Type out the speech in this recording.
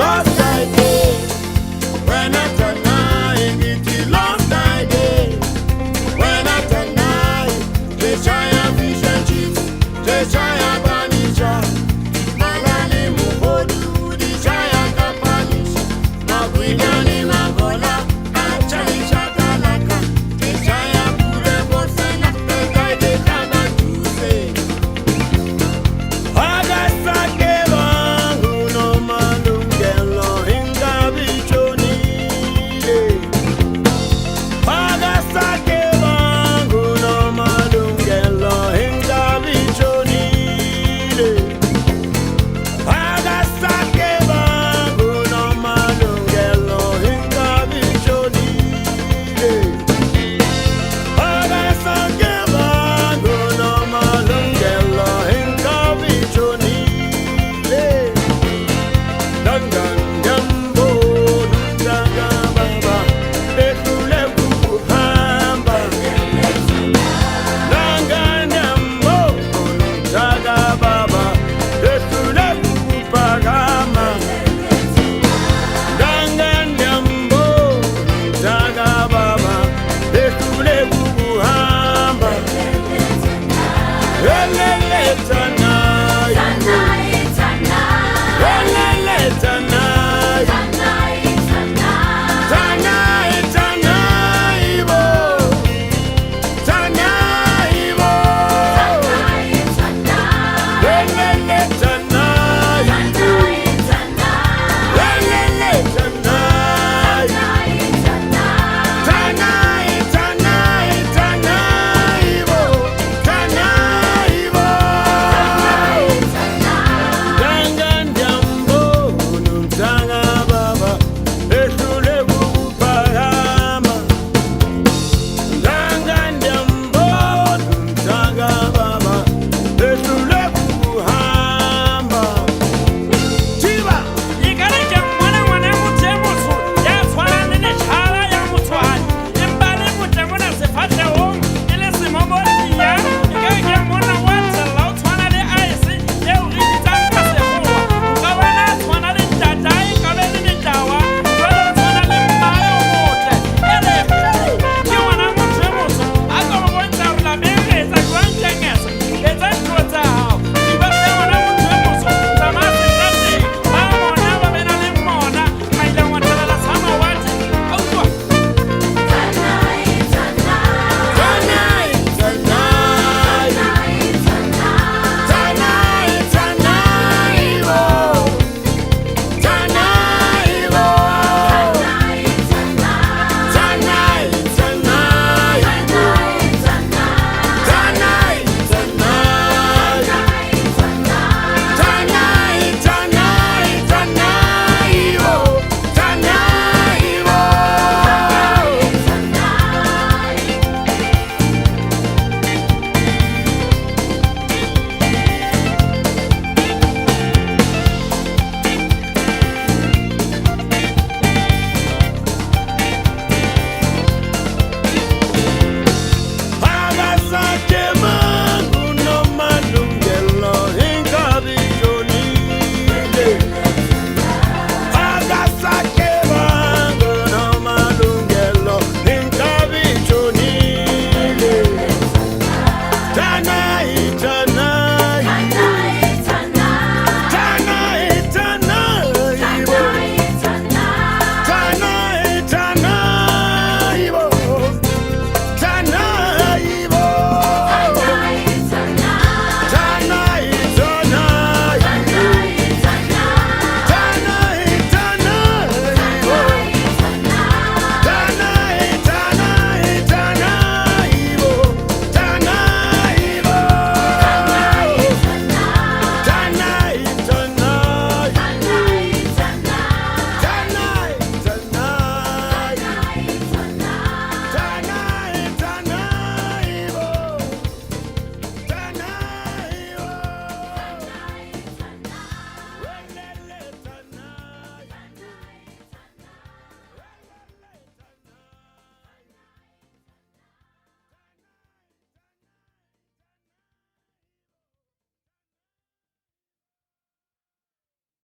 lost I day. When I turn nine, it lost I day. When I turn nine, they try and fish and chips, they try and banisha. Malani muhodu, they try and kapanish. Magwidani magola, achai shakalaka. They try and pure borsena, they guide the kama to say. Agasake bangu no malungelo hinga bichoni. Agasake bangu no malungelo hinga bichoni. Agasake bangu no malungelo hinga bichoni. Agasake bangu no malungelo hinga bichoni. Dangan jambo, dangan baba, ekule kuhamba. Dangan jambo, dangan baba, ekule kupagama. Dangan jambo, dangan baba, ekule kuhamba. Elele tanai, elele tanai, tanai tanai bo, tanai bo, elele tanai.